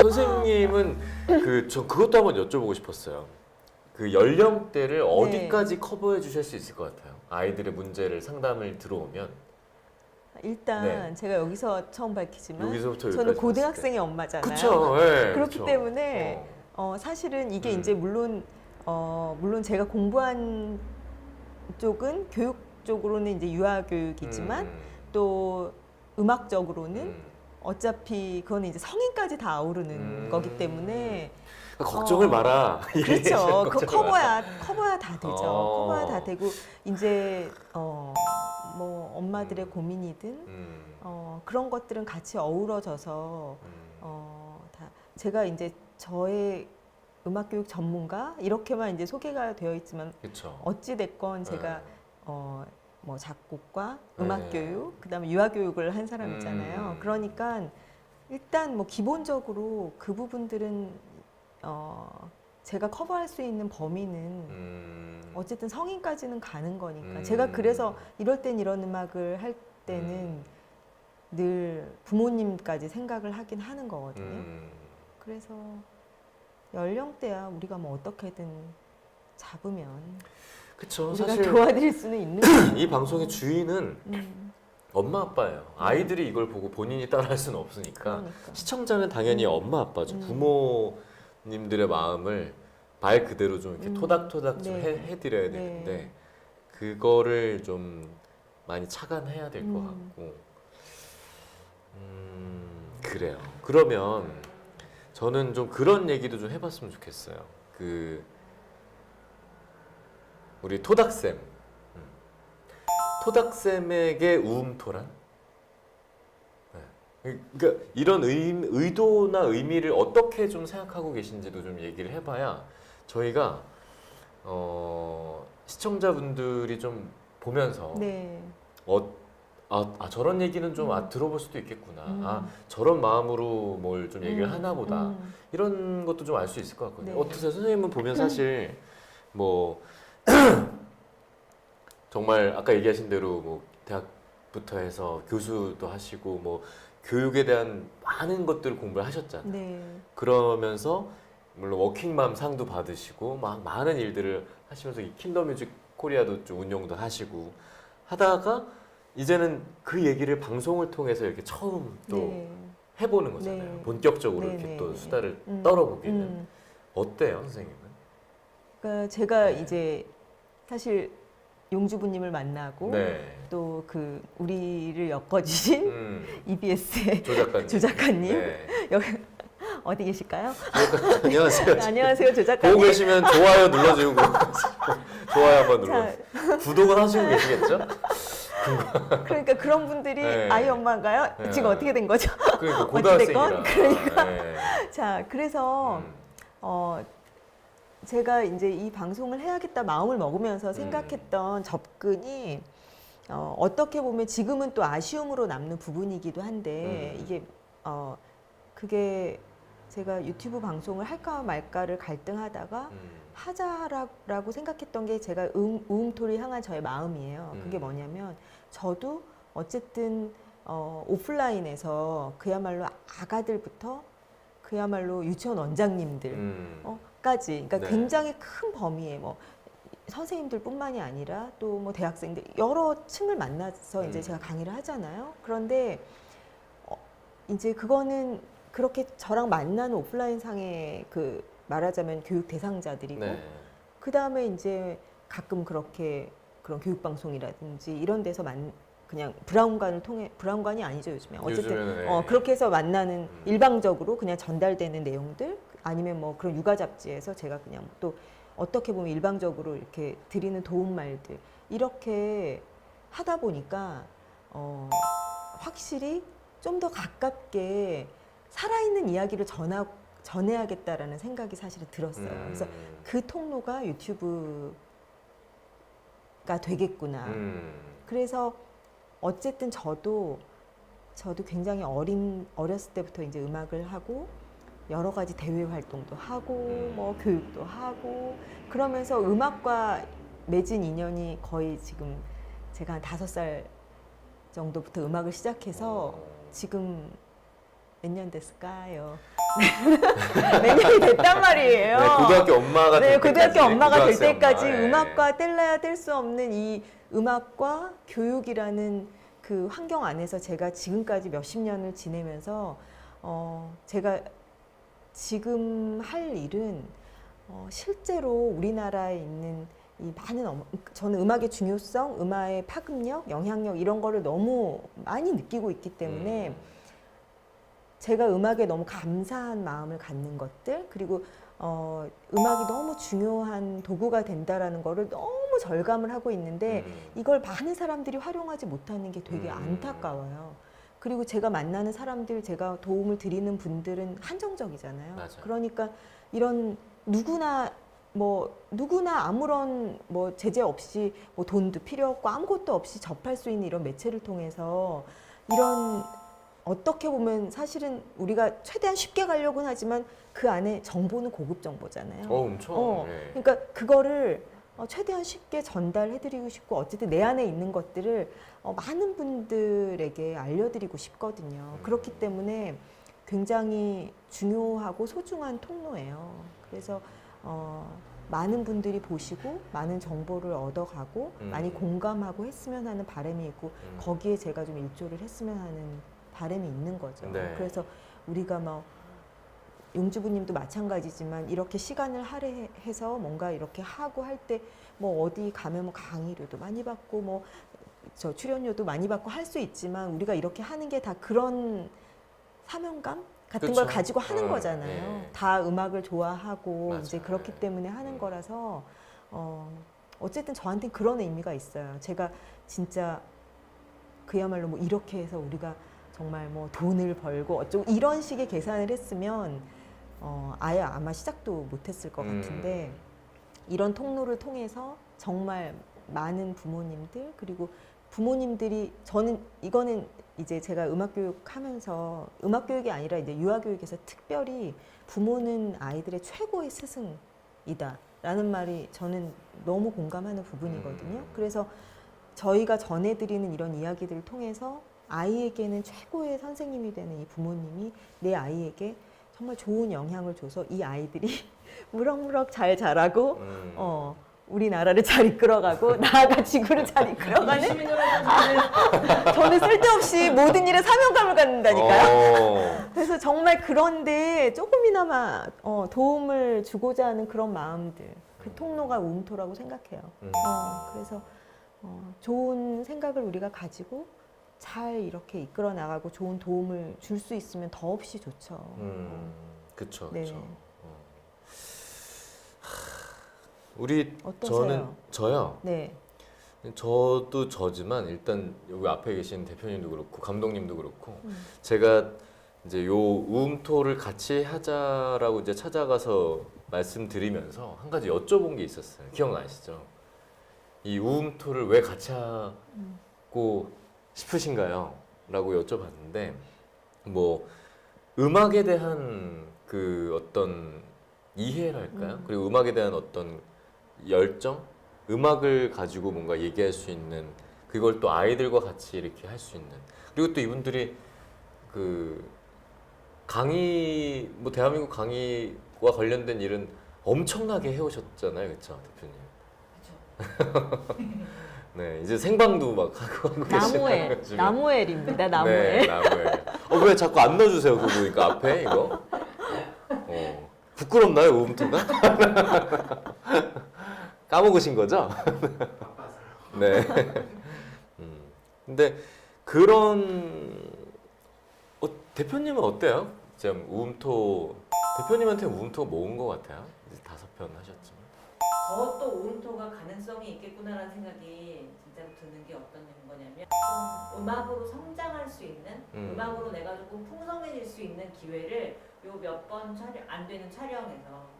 선생님은 저 그것도 한번 여쭤보고 싶었어요. 그 연령대를 어디까지 커버해 주실 수 있을 것 같아요? 아이들의 문제를 상담을 들어오면. 일단 네. 제가 여기서 처음 밝히지만 여기서부터 저는 여기까지 고등학생의 엄마잖아요. 그쵸. 네, 그렇기 그쵸. 때문에 사실은 이게 이제 물론 제가 공부한 쪽은 교육 쪽으로는 이제 유아 교육이지만 또 음악적으로는 어차피 그거는 이제 성인까지 다 아우르는 거기 때문에 걱정을 마라. 그렇죠. 그거 걱정을 마라. 커버야 다 되죠. 커버야 다 되고 이제 뭐 엄마들의 고민이든 그런 것들은 같이 어우러져서 다 제가 이제 저의 음악교육 전문가 이렇게만 이제 소개가 되어 있지만 그쵸. 어찌 됐건 제가 뭐 작곡과 네. 음악교육 그다음에 유아교육을 한 사람이잖아요. 그러니까 일단 뭐 기본적으로 그 부분들은 제가 커버할 수 있는 범위는 어쨌든 성인까지는 가는 거니까 제가 그래서 이럴 땐 이런 음악을 할 때는 늘 부모님까지 생각을 하긴 하는 거거든요. 그래서 연령대야 우리가 뭐 어떻게든 잡으면 그쵸. 우리가 사실 도와드릴 수는 있는 거죠. 이 방송의 주인은 엄마 아빠예요. 아이들이 이걸 보고 본인이 따라할 수는 없으니까 그러니까. 시청자는 당연히 엄마 아빠죠. 부모님들의 마음을 말 그대로 좀 이렇게 토닥토닥 좀 네. 해드려야 되는데 그거를 좀 많이 차관해야 될 것 같고 그래요. 그러면 저는 좀 그런 얘기도 좀 해봤으면 좋겠어요. 우리 토닥쌤 토닥쌤에게 우음토란? 네. 그러니까 이런 의도나 의미를 어떻게 좀 생각하고 계신지도 좀 얘기를 해봐야 저희가 시청자분들이 좀 보면서 네. 저런 얘기는 좀 들어볼 수도 있겠구나. 저런 마음으로 뭘 좀 얘기를 하나 보다. 이런 것도 좀 알 수 있을 것 같거든요. 네. 어떠세요? 선생님은 보면 사실 뭐 정말 아까 얘기하신 대로 뭐 대학부터 해서 교수도 하시고 뭐 교육에 대한 많은 것들을 공부를 하셨잖아요. 네. 그러면서 물론 워킹맘 상도 받으시고 막 많은 일들을 하시면서 이 킨더뮤직 코리아도 좀 운영도 하시고 하다가 이제는 그 얘기를 방송을 통해서 이렇게 처음 또 네. 해보는 거잖아요. 네. 본격적으로 네, 이렇게 네, 또 네. 수다를 떨어보기는 어때요, 선생님은? 그러니까 제가 네. 이제 사실 용주부님을 만나고 네. 또 그 우리를 엮어주신 EBS의 조 작가님 네. 여기 어디 계실까요? 안녕하세요. 안녕하세요, 조 작가님. 보고 계시면 좋아요 눌러주고 좋아요 한번 눌러. 자, 구독은 하시고 계시겠죠? 그러니까 그런 분들이 네. 아이 엄마인가요? 네. 지금 어떻게 된 거죠? 그러니까 어찌됐건 고등학생이라. 그러니까. 네. 자, 그래서 제가 이제 이 방송을 해야겠다 마음을 먹으면서 생각했던 접근이 어떻게 보면 지금은 또 아쉬움으로 남는 부분이기도 한데 이게 그게 제가 유튜브 방송을 할까 말까를 갈등하다가 하자라고 생각했던 게 제가 우음토를 향한 저의 마음이에요. 그게 뭐냐면 저도 어쨌든 오프라인에서 그야말로 아가들부터 그야말로 유치원 원장님들 까지 그러니까 네. 굉장히 큰 범위의 뭐 선생님들뿐만이 아니라 또 뭐 대학생들 여러 층을 만나서 이제 제가 강의를 하잖아요. 그런데 이제 그거는 그렇게 저랑 만나는 오프라인 상의 그 말하자면 교육 대상자들이고 네. 그 다음에 이제 가끔 그렇게 그런 교육 방송이라든지 이런 데서 그냥 브라운관을 통해 브라운관이 아니죠 요즘에 어쨌든 요즘에는, 네. 그렇게 해서 만나는 일방적으로 그냥 전달되는 내용들 아니면 뭐 그런 육아 잡지에서 제가 그냥 또 어떻게 보면 일방적으로 이렇게 드리는 도움 말들 이렇게 하다 보니까 확실히 좀 더 가깝게 살아있는 이야기를 전해야겠다라는 생각이 사실은 들었어요. 그래서 그 통로가 유튜브가 되겠구나. 그래서 어쨌든 저도 굉장히 어렸을 때부터 이제 음악을 하고 여러 가지 대외 활동도 하고 뭐 교육도 하고 그러면서 음악과 맺은 인연이 거의 지금 제가 한 5살 정도부터 음악을 시작해서 지금 몇 년 됐을까요? 몇 년이 됐단 말이에요. 네, 고등학교 엄마가 될 고등학교 때까지, 엄마가 될 고등학생 때까지 엄마. 네. 음악과 뗄래야 뗄 수 없는 이 음악과 교육이라는 그 환경 안에서 제가 지금까지 몇십 년을 지내면서 제가 지금 할 일은 실제로 우리나라에 있는 이 많은 저는 음악의 중요성, 음악의 파급력, 영향력 이런 거를 너무 많이 느끼고 있기 때문에 제가 음악에 너무 감사한 마음을 갖는 것들 그리고 음악이 너무 중요한 도구가 된다라는 거를 너무 절감을 하고 있는데 이걸 많은 사람들이 활용하지 못하는 게 되게 안타까워요. 그리고 제가 만나는 사람들, 제가 도움을 드리는 분들은 한정적이잖아요. 맞아요. 그러니까 이런 누구나 아무런 제재 없이 돈도 필요 없고 아무것도 없이 접할 수 있는 이런 매체를 통해서 이런 어떻게 보면 사실은 우리가 최대한 쉽게 가려고는 하지만 그 안에 정보는 고급 정보잖아요. 엄청. 네. 그러니까 그거를 최대한 쉽게 전달해드리고 싶고 어쨌든 내 안에 있는 것들을 많은 분들에게 알려드리고 싶거든요. 그렇기 때문에 굉장히 중요하고 소중한 통로예요. 그래서 많은 분들이 보시고 많은 정보를 얻어가고 많이 공감하고 했으면 하는 바람이 있고 거기에 제가 좀 일조를 했으면 하는 바람이 있는 거죠. 네. 그래서 우리가 용주부님도 마찬가지지만 이렇게 시간을 할애해서 뭔가 이렇게 하고 할 때 어디 가면 강의료도 많이 받고 저 출연료도 많이 받고 할 수 있지만 우리가 이렇게 하는 게 다 그런 사명감 같은 그쵸. 걸 가지고 하는 거잖아요. 네. 다 음악을 좋아하고 맞아요. 이제 그렇기 때문에 하는 거라서 어쨌든 저한테는 그런 의미가 있어요. 제가 진짜 그야말로 이렇게 해서 우리가 정말 돈을 벌고 어쩌고 이런 식의 계산을 했으면 아예 아마 시작도 못했을 것 같은데 이런 통로를 통해서 정말 많은 부모님들 그리고 부모님들이 저는 이거는 이제 제가 음악교육 하면서 음악교육이 아니라 이제 유아교육에서 특별히 부모는 아이들의 최고의 스승이다 라는 말이 저는 너무 공감하는 부분이거든요. 그래서 저희가 전해드리는 이런 이야기들을 통해서 아이에게는 최고의 선생님이 되는 이 부모님이 내 아이에게 정말 좋은 영향을 줘서 이 아이들이 무럭무럭 잘 자라고 우리나라를 잘 이끌어가고 나아가 지구를 잘 이끌어가는 저는 쓸데없이 모든 일에 사명감을 갖는다니까요. 그래서 정말 그런데 조금이나마 도움을 주고자 하는 그런 마음들 그 통로가 음토라고 생각해요. 그래서 좋은 생각을 우리가 가지고 잘 이렇게 이끌어 나가고 좋은 도움을 줄 수 있으면 더없이 좋죠. 그쵸, 네. 그쵸. 우리 어떠세요? 저요. 네. 저도 저지만 일단 여기 앞에 계신 대표님도 그렇고 감독님도 그렇고 제가 이제 요 우음토를 같이 하자라고 이제 찾아가서 말씀드리면서 한 가지 여쭤본 게 있었어요. 기억나시죠? 이 우음토를 왜 같이 하고 싶으신가요? 라고 여쭤봤는데 음악에 대한 그 어떤 이해랄까요? 그리고 음악에 대한 어떤 열정? 음악을 가지고 뭔가 얘기할 수 있는 그걸 또 아이들과 같이 이렇게 할 수 있는 그리고 또 이분들이 그 강의 대한민국 강의와 관련된 일은 엄청나게 해오셨잖아요, 그렇죠, 대표님? 네, 이제 생방도 막 하고 계시는 나무엘입니다. 나무엘. 네, 나무엘. 왜 자꾸 안 넣어주세요, 그거 보니까 앞에 이거? 부끄럽나요, 우음토가? 까먹으신 거죠? 네. 근데 그런 대표님은 어때요? 지금 우음토 대표님한테 우음토가 모은 것 같아요. 이제 5편 하셨지만. 더 또 우음토가 가능성이 있겠구나라는 생각이 진짜로 드는 게 어떤 거냐면 좀 음악으로 성장할 수 있는 음악으로 내가 조금 풍성해질 수 있는 기회를 요 몇 번 안 되는 촬영에서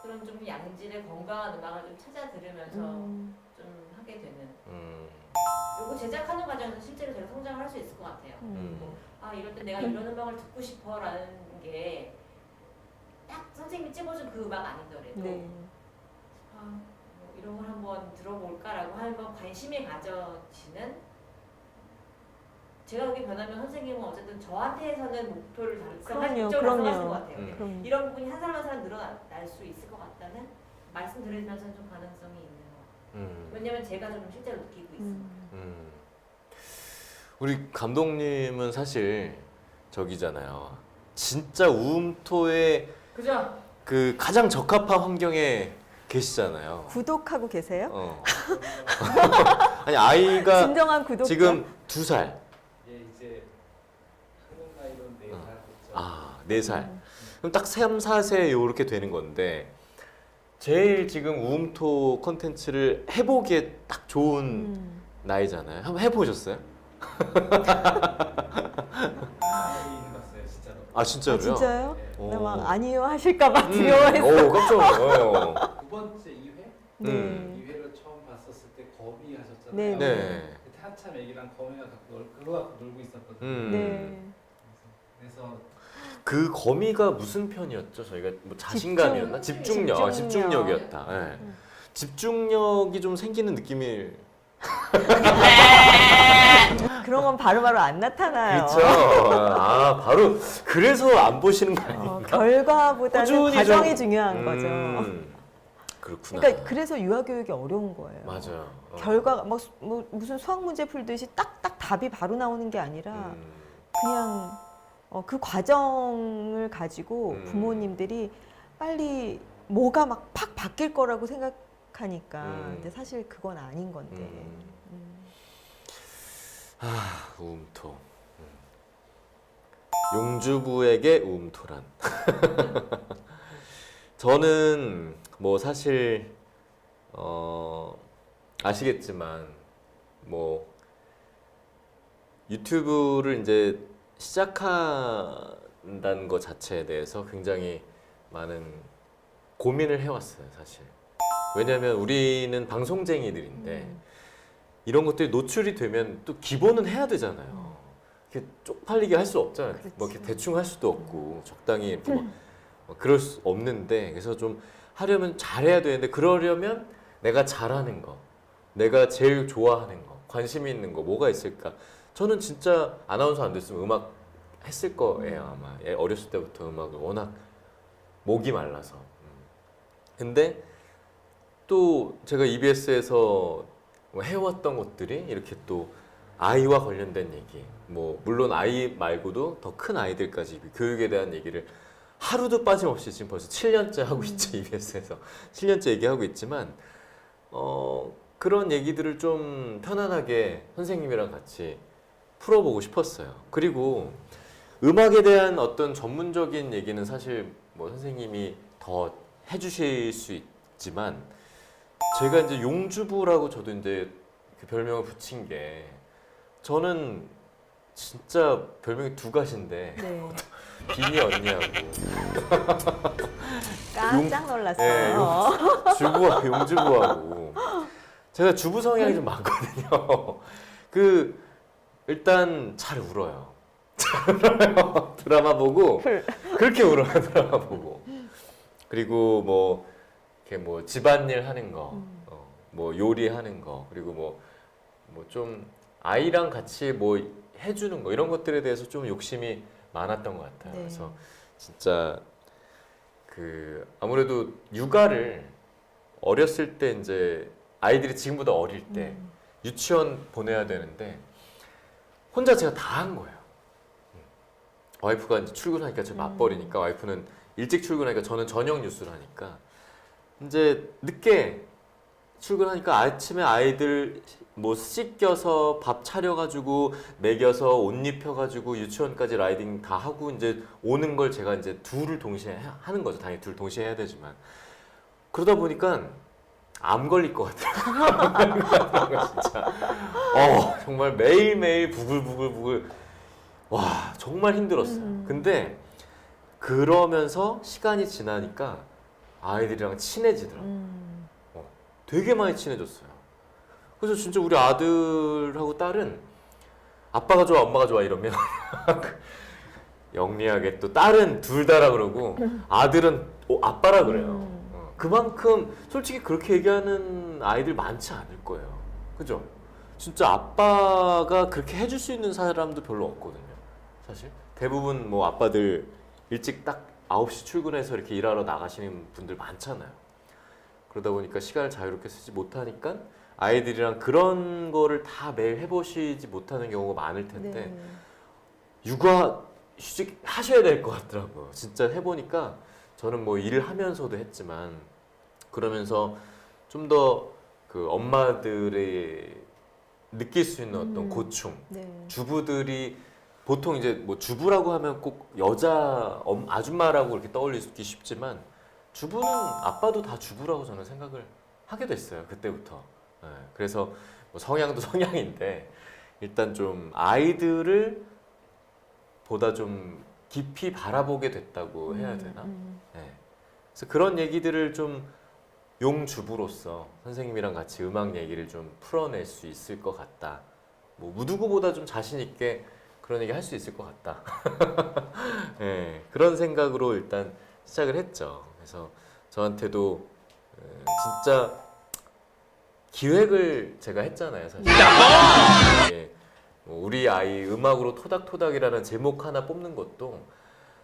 그런 좀 양질의 건강한 음악을 좀 찾아 들으면서 좀 하게 되는 요거 제작하는 과정에서 실제로 제가 성장을 할 수 있을 것 같아요. 이럴 때 내가 이런 음악을 듣고 싶어라는 게 딱 선생님이 찝어준 그 음악 아니더라도 네. 이런 걸 한번 들어볼까라고 한번 관심이 가져지는 제가 그게 변하면 선생님은 어쨌든 저한테서는 목표를 달성할 그럼요, 목적을 그럼요. 달성하신 것 같아요. 그럼 이런 부분이 한 사람 한 사람 늘어날 수 있을 것 같다는 말씀 들으면서 좀 가능성이 있는 것 같아요. 왜냐면 제가 좀 실제로 느끼고 있습니다. 우리 감독님은 사실 저기잖아요. 진짜 우음토의 그죠? 그 가장 적합한 환경에 계시잖아요. 구독하고 계세요? 아니 아이가 진정한 구독자. 지금 2살. 예, 이제 한국 나이로 4살 됐죠. 아, 4살. 그럼 딱 3, 4세 요렇게 되는 건데 제일 지금 우음토 콘텐츠를 해보기에 딱 좋은 나이잖아요. 한번 해보셨어요? 많이 봤어요, 진짜로. 아 진짜로요? 아, 진짜요? 네. 나 막 오. 아니요 하실까봐 두려워했어. 오 깜짝 놀라요. 두 번째 2회? 네. 2회를 처음 봤었을 때 거미 하셨잖아요. 네, 네. 그때 한참 애기랑 거미가 그거 갖고 놀고 있었거든요. 네. 그래서 그 거미가 무슨 편이었죠? 저희가 뭐 자신감이었나? 집중력. 아, 집중력이었다. 네. 집중력이 좀 생기는 느낌이 그런 건 바로바로 안 나타나요. 그렇죠. 아 바로 그래서 안 보시는 거 아닌가? 결과보다는 꾸준히 과정이 좀- 중요한 거죠. 그렇구나. 그러니까 그래서 유아 교육이 어려운 거예요. 맞아요. 결과가 뭐 무슨 수학 문제 풀듯이 딱딱 답이 바로 나오는 게 아니라 그냥 그 과정을 가지고 부모님들이 빨리 뭐가 막 팍 바뀔 거라고 생각하니까 근데 사실 그건 아닌 건데. 아 우음토. 용주부에게 우음토란. 저는 뭐 사실 아시겠지만 뭐 유튜브를 이제 시작한다는 것 자체에 대해서 굉장히 많은 고민을 해왔어요, 사실. 왜냐하면 우리는 방송쟁이들인데 이런 것들이 노출이 되면 또 기본은 해야 되잖아요. 이렇게 쪽팔리게 할 수 없잖아요. 뭐 이렇게 대충 할 수도 없고 적당히 이렇게 뭐 그럴 수 없는데 그래서 좀 하려면 잘해야 되는데 그러려면 내가 잘하는 거, 내가 제일 좋아하는 거, 관심이 있는 거 뭐가 있을까? 저는 진짜 아나운서 안 됐으면 음악 했을 거예요 아마. 어렸을 때부터 음악을 워낙 목이 말라서. 근데 또 제가 EBS에서 해왔던 것들이 이렇게 또 아이와 관련된 얘기, 뭐 물론 아이 말고도 더 큰 아이들까지 교육에 대한 얘기를 하루도 빠짐없이 지금 벌써 7년째 하고 있죠. EBS에서 7년째 얘기하고 있지만 그런 얘기들을 좀 편안하게 선생님이랑 같이 풀어보고 싶었어요. 그리고 음악에 대한 어떤 전문적인 얘기는 사실 뭐 선생님이 더 해주실 수 있지만 제가 이제 용주부라고 저도 이제 그 별명을 붙인 게 저는 진짜 별명이 두 가지인데 네. 비니 언니하고 깜짝 놀랐어요. 주부와 용주부하고 제가 주부 성향이 좀 많거든요. 그 일단 잘 울어요. 잘 울어요. 드라마 보고 그렇게 울어요. 드라마 보고. 그리고 뭐 이렇게 뭐 집안일 하는 거, 뭐 요리하는 거, 그리고 뭐 좀 아이랑 같이 뭐 해주는 거 이런 것들에 대해서 좀 욕심이 많았던 것 같아요. 네. 그래서 진짜 그 아무래도 육아를 어렸을 때 이제 아이들이 지금보다 어릴 때 유치원 보내야 되는데 혼자 제가 다 한 거예요. 와이프가 이제 출근하니까 제가 맞벌이니까 와이프는 일찍 출근하니까 저는 저녁 뉴스를 하니까 이제 늦게 출근하니까 아침에 아이들 뭐 씻겨서 밥 차려가지고 먹여서 옷 입혀가지고 유치원까지 라이딩 다 하고 이제 오는 걸 제가 이제 둘을 동시에 하는 거죠. 당연히 둘 동시에 해야 되지만 그러다 보니까 암 걸릴 것 같아요. 진짜 정말 매일매일 부글부글 와 정말 힘들었어요. 근데 그러면서 시간이 지나니까 아이들이랑 친해지더라고요. 되게 많이 친해졌어요. 그래서 진짜 우리 아들하고 딸은 아빠가 좋아 엄마가 좋아 이러면 영리하게 또 딸은 둘 다라 그러고 아들은 아빠라 그래요. 그만큼 솔직히 그렇게 얘기하는 아이들 많지 않을 거예요. 그죠? 진짜 아빠가 그렇게 해줄 수 있는 사람도 별로 없거든요. 사실 대부분 뭐 아빠들 일찍 딱 9시 출근해서 이렇게 일하러 나가시는 분들 많잖아요. 그러다 보니까 시간을 자유롭게 쓰지 못하니까 아이들이랑 그런 거를 다 매일 해보시지 못하는 경우가 많을 텐데 네. 육아 휴직 하셔야 될 것 같더라고요. 진짜 해보니까 저는 뭐 일을 하면서도 했지만 그러면서 좀 더 그 엄마들의 느낄 수 있는 어떤 고충, 네. 주부들이 보통 이제 뭐 주부라고 하면 꼭 여자 아줌마라고 이렇게 떠올리기 쉽지만 주부는 아빠도 다 주부라고 저는 생각을 하게 됐어요. 그때부터. 네, 그래서 뭐 성향도 성향인데 일단 좀 아이들을 보다 좀 깊이 바라보게 됐다고 해야 되나? 네. 그래서 그런 얘기들을 좀 용주부로서 선생님이랑 같이 음악 얘기를 좀 풀어낼 수 있을 것 같다. 뭐 누구보다 좀 자신 있게 그런 얘기 할 수 있을 것 같다. 네, 그런 생각으로 일단 시작을 했죠. 그래서 저한테도 진짜 기획을 제가 했잖아요, 사실. 예, 뭐 우리 아이 음악으로 토닥토닥이라는 제목 하나 뽑는 것도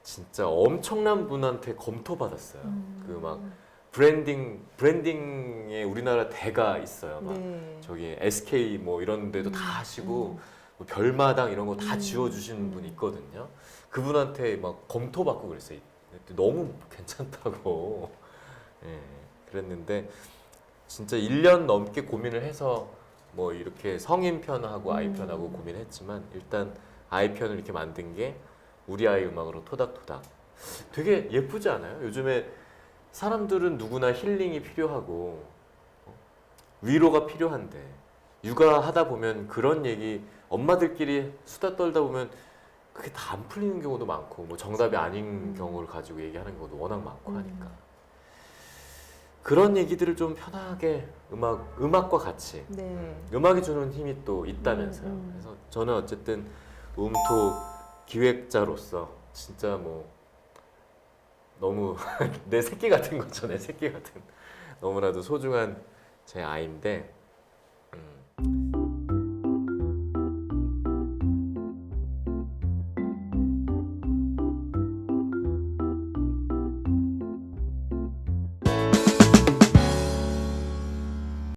진짜 엄청난 분한테 검토받았어요. 그 막 브랜딩에 우리나라 대가 있어요. 막 네. 저기 SK 뭐 이런 데도 다 하시고 뭐 별마당 이런 거 다 지어주시는 분이 있거든요. 그분한테 막 검토받고 그랬어요. 너무 괜찮다고. 예, 그랬는데 진짜 1년 넘게 고민을 해서 뭐 이렇게 성인 편하고 아이 편하고 고민했지만 일단 아이 편을 이렇게 만든 게 우리 아이 음악으로 토닥토닥. 되게 예쁘지 않아요? 요즘에 사람들은 누구나 힐링이 필요하고 위로가 필요한데 육아하다 보면 그런 얘기 엄마들끼리 수다 떨다 보면 그게 다 안 풀리는 경우도 많고 뭐 정답이 아닌 경우를 가지고 얘기하는 경우도 워낙 많고 하니까 그런 얘기들을 좀 편하게 음악과 같이 네. 음악이 주는 힘이 또 있다면서요. 그래서 저는 어쨌든 음토 기획자로서 진짜 뭐 너무 내 새끼 같은 거죠. 내 새끼 같은 너무나도 소중한 제 아이인데